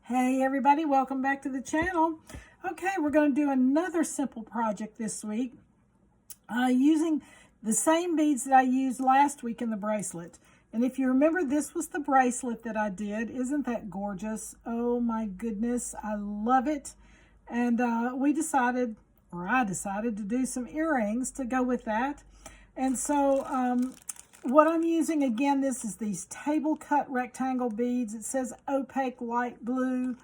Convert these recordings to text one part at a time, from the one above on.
Hey everybody, welcome back to the channel. Okay, we're going to do another simple project this week using the same beads that I used last week in the bracelet. And if you remember, this was the bracelet that I did. Isn't that gorgeous? Oh my goodness, I love it. And I decided to do some earrings to go with that. And so what I'm using, again, this is these table cut rectangle beads. It says opaque light blue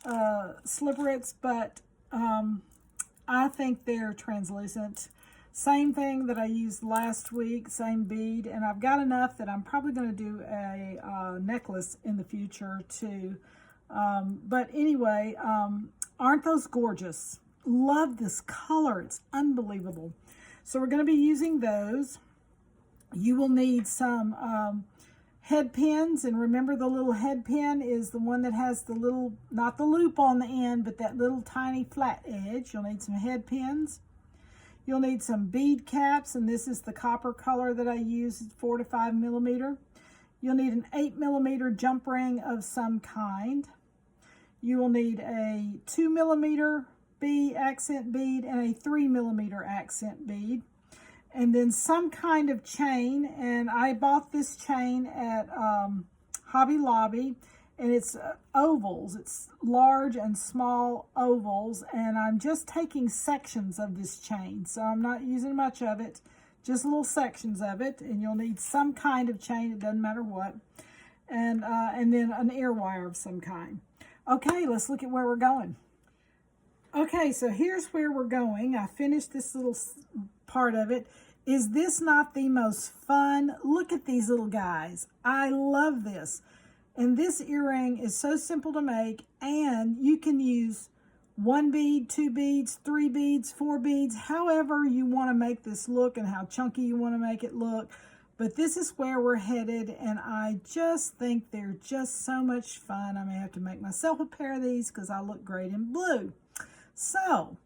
slipperets, but I think they're translucent. Same thing that I used last week, same bead, and I've got enough that I'm probably going to do a necklace in the future too. But anyway, aren't those gorgeous? Love this color. It's unbelievable. So we're going to be using those. You will need some head pins, and remember, the little head pin is the one that has the little, not the loop on the end, but that little tiny flat edge. You'll need some head pins. You'll need some bead caps, and this is the copper color that I use, 4 to 5 millimeter. You'll need an 8 millimeter jump ring of some kind. You will need a 2 millimeter accent bead and a 3 millimeter accent bead. And then some kind of chain, and I bought this chain at Hobby Lobby, and it's ovals. It's large and small ovals, and I'm just taking sections of this chain, so I'm not using much of it, just little sections of it. And you'll need some kind of chain, it doesn't matter what, and then an ear wire of some kind. Okay, let's look at where we're going. Okay, so here's where we're going. I finished this little part of it. Is this not the most fun? Look at these little guys. I love this. And this earring is so simple to make, and you can use 1 bead, 2 beads, 3 beads, 4 beads, however you want to make this look and how chunky you want to make it look. But this is where we're headed, and I just think they're just so much fun. I may have to make myself a pair of these because I look great in blue. So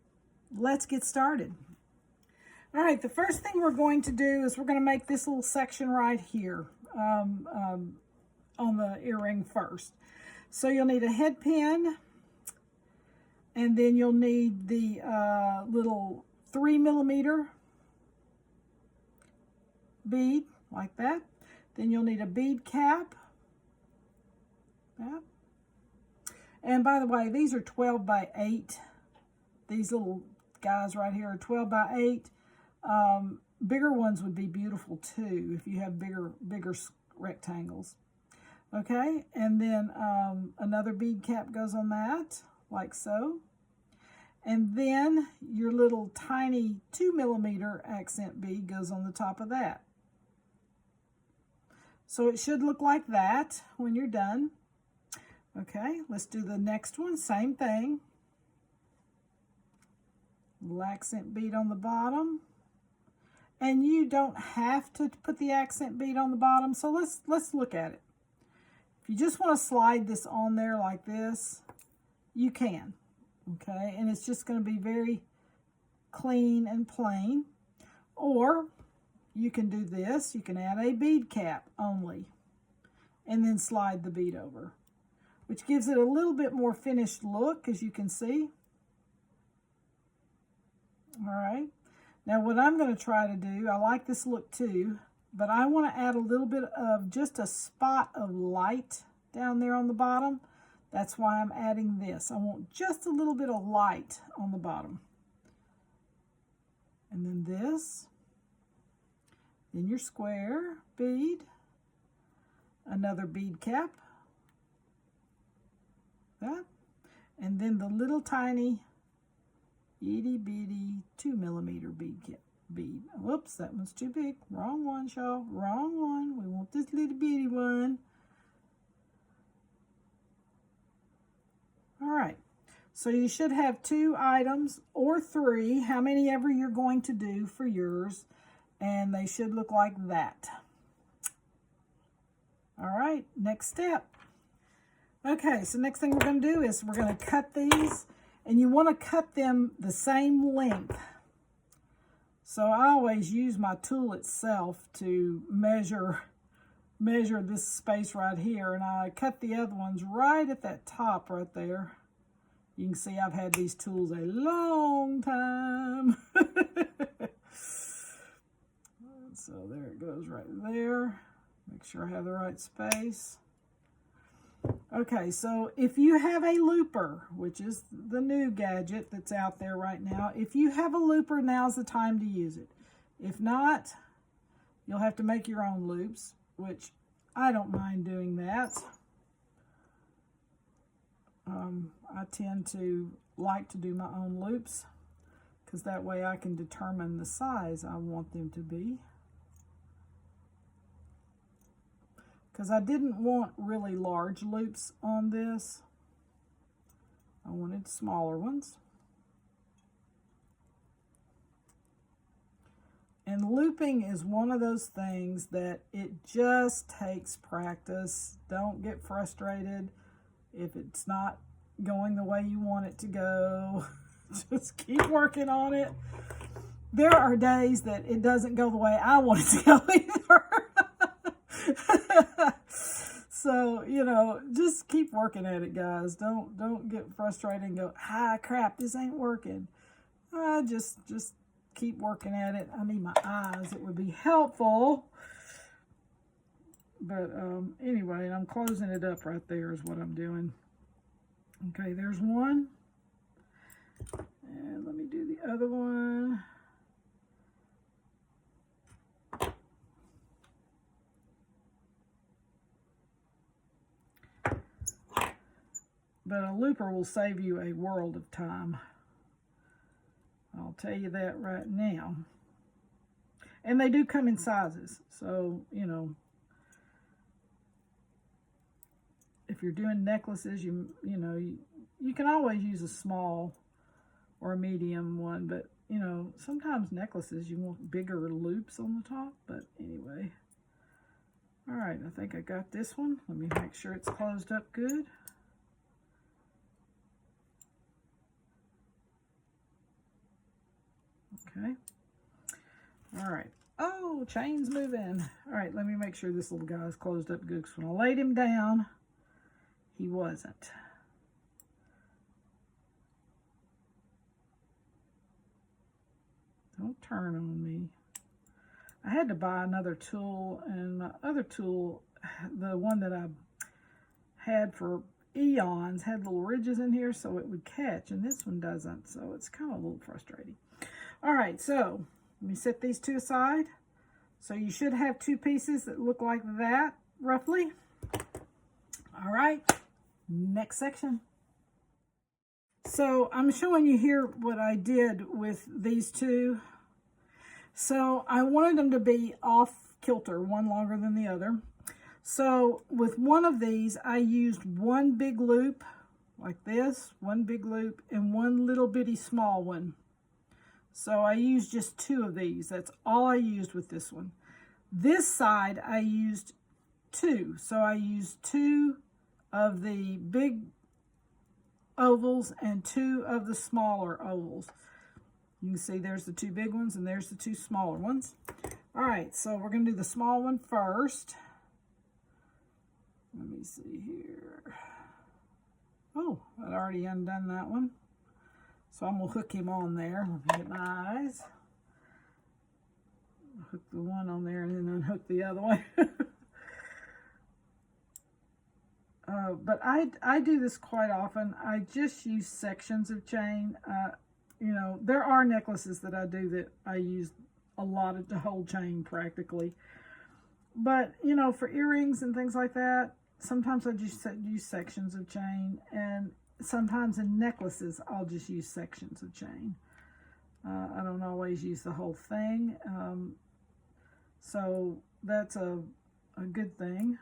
let's get started. All right, the first thing we're going to do is we're going to make this little section right here on the earring first. So you'll need a head pin, and then you'll need the little 3 millimeter bead like that. Then you'll need a bead cap. And by the way, these are 12 by 8. These little guys right here are 12 by 8. Bigger ones would be beautiful too if you have bigger rectangles. Okay, and then another bead cap goes on that, like so. And then your little tiny 2 millimeter accent bead goes on the top of that. So it should look like that when you're done. Okay, let's do the next one, same thing. Little accent bead on the bottom. And you don't have to put the accent bead on the bottom, so let's look at it. If you just want to slide this on there like this, you can, okay? And it's just going to be very clean and plain. Or you can do this. You can add a bead cap only and then slide the bead over, which gives it a little bit more finished look, as you can see. All right. Now what I'm going to try to do, I like this look too, but I want to add a little bit of just a spot of light down there on the bottom. That's why I'm adding this. I want just a little bit of light on the bottom. And then this. Then your square bead. Another bead cap. That. And then the little tiny itty bitty 2 millimeter bead. Whoops, that one's too big. Wrong one, y'all. Wrong one. We want this little bitty one. All right. So you should have 2 items or 3, how many ever you're going to do for yours, and they should look like that. All right, next step. Okay, so next thing we're going to do is we're going to cut these. And you want to cut them the same length. So I always use my tool itself to measure measure this space right here, and I cut the other ones right at that top right there. You can see I've had these tools a long time. So there it goes right there. Make sure I have the right space. Okay, so if you have a looper, which is the new gadget that's out there right now, if you have a looper, now's the time to use it. If not, you'll have to make your own loops, which I don't mind doing that. I tend to like to do my own loops because that way I can determine the size I want them to be. Because I didn't want really large loops on this. I wanted smaller ones. And looping is one of those things that it just takes practice. Don't get frustrated if it's not going the way you want it to go. Just keep working on it. There are days that it doesn't go the way I want it to go either. So, you know, just keep working at it, guys. Don't get frustrated and go, crap, this ain't working. Just keep working at it. I need my eyes. It would be helpful. But anyway, I'm closing it up right there is what I'm doing. Okay, there's one. And let me do the other one. But a looper will save you a world of time. I'll tell you that right now. And they do come in sizes. So, you know, if you're doing necklaces, you know, you can always use a small or a medium one. But, you know, sometimes necklaces, you want bigger loops on the top. But anyway. All right, I think I got this one. Let me make sure it's closed up good. Okay. All right. Oh, chain's moving. All right, let me make sure this little guy's closed up good, because when I laid him down, he wasn't. Don't turn on me. I had to buy another tool, and my other tool, the one that I had for eons, had little ridges in here so it would catch, and this one doesn't, so it's kind of a little frustrating. All right, so let me set these two aside. So you should have two pieces that look like that, roughly. All right, next section. So I'm showing you here what I did with these two. So I wanted them to be off kilter, one longer than the other. So with one of these, I used one big loop like this, one big loop, and one little bitty small one. So I used just two of these. That's all I used with this one. This side, I used two. So I used two of the big ovals and two of the smaller ovals. You can see there's the two big ones and there's the two smaller ones. All right, so we're going to do the small one first. Let me see here. Oh, I'd already undone that one. So I'm going to hook him on there. Let me get my eyes. Hook the one on there and then unhook the other one. But I do this quite often. I just use sections of chain. You know, there are necklaces that I do that I use a lot of the whole chain practically. But, you know, for earrings and things like that, sometimes I just use sections of chain. And sometimes in necklaces, I'll just use sections of chain. I don't always use the whole thing. So that's a good thing.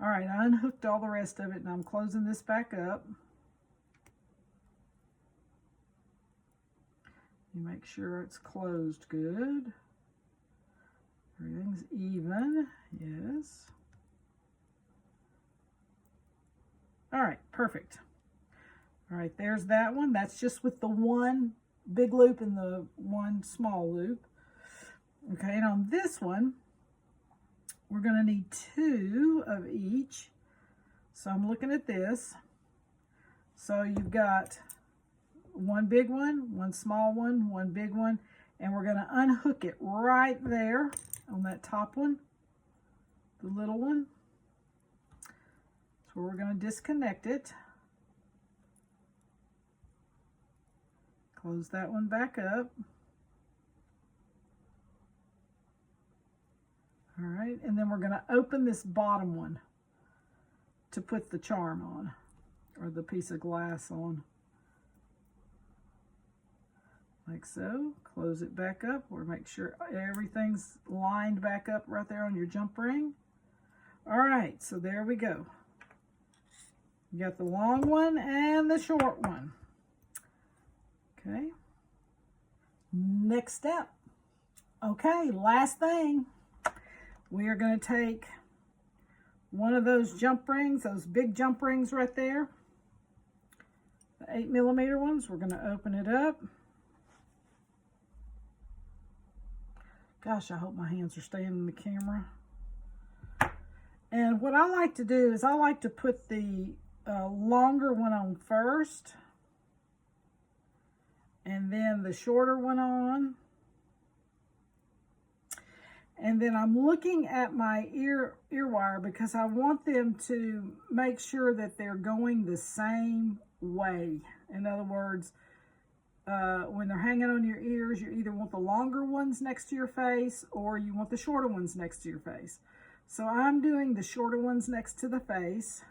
All right, I unhooked all the rest of it, and I'm closing this back up. You make sure it's closed good. Everything's even, yes. All right, perfect. All right, there's that one. That's just with the one big loop and the one small loop. Okay, and on this one, we're going to need 2 of each. So I'm looking at this. So you've got 1 big one, 1 small one, 1 big one, and we're going to unhook it right there on that top one, the little one. So we're going to disconnect it. Close that one back up. All right, and then we're going to open this bottom one to put the charm on, or the piece of glass on. Like so. Close it back up, or make sure everything's lined back up right there on your jump ring. All right, so there we go. You got the long one and the short one. Okay. Next step. Okay, last thing. We are going to take one of those jump rings, those big jump rings right there, the 8mm ones. We're going to open it up. Gosh, I hope my hands are staying in the camera. And what I like to do is I like to put the longer one on first, and then the shorter one on. And then I'm looking at my ear wire because I want them to make sure that they're going the same way. In other words, when they're hanging on your ears, you either want the longer ones next to your face or you want the shorter ones next to your face. So I'm doing the shorter ones next to the face.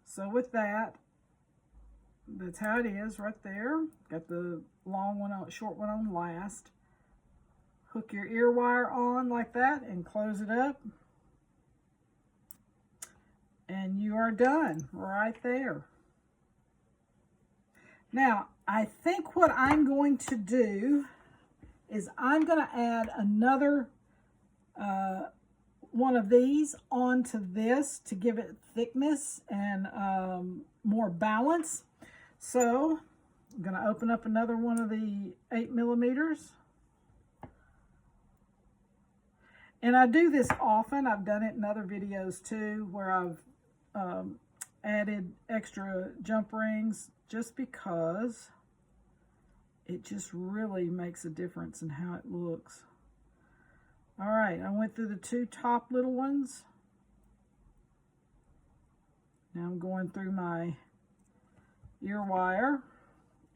So with that, that's how it is right there. Got the long one on, short one on last. Hook your ear wire on like that and close it up. And you are done right there. Now, I think what I'm going to do is I'm going to add another one of these onto this to give it thickness and more balance. So I'm going to open up another one of the 8mm. And I do this often. I've done it in other videos too, where I've added extra jump rings just because it just really makes a difference in how it looks. All right, I went through the 2 top little ones. Now I'm going through my ear wire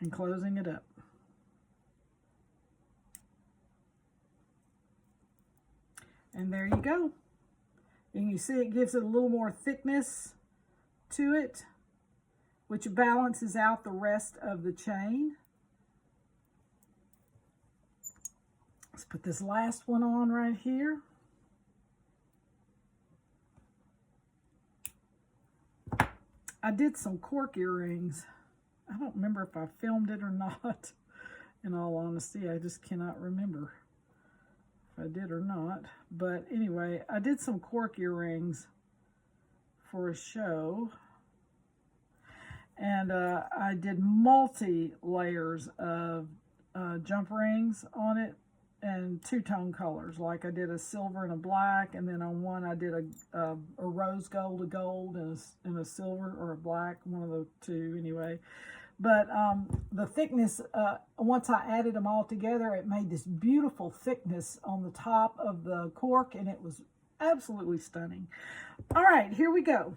and closing it up. And there you go. And you see it gives it a little more thickness to it, which balances out the rest of the chain. Let's put this last one on right here. I did some cork earrings. I don't remember if I filmed it or not. In all honesty, I just cannot remember if I did or not. But anyway, I did some cork earrings for a show. And I did multi-layers of jump rings on it and 2-tone colors. Like I did a silver and a black, and then on one I did a rose gold, a gold, and a silver or a black, one of the two anyway. But the thickness, once I added them all together, it made this beautiful thickness on the top of the cork, and it was absolutely stunning. All right, here we go.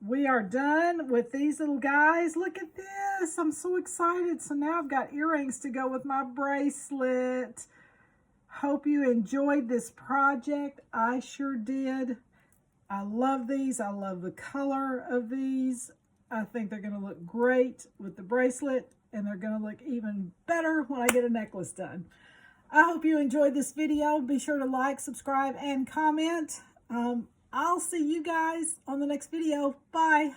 We are done with these little guys. Look at this. I'm so excited. So now I've got earrings to go with my bracelet. Hope you enjoyed this project. I sure did. I love these. I love the color of these. I think they're going to look great with the bracelet, and they're going to look even better when I get a necklace done. I hope you enjoyed this video. Be sure to like, subscribe, and comment. I'll see you guys on the next video. Bye.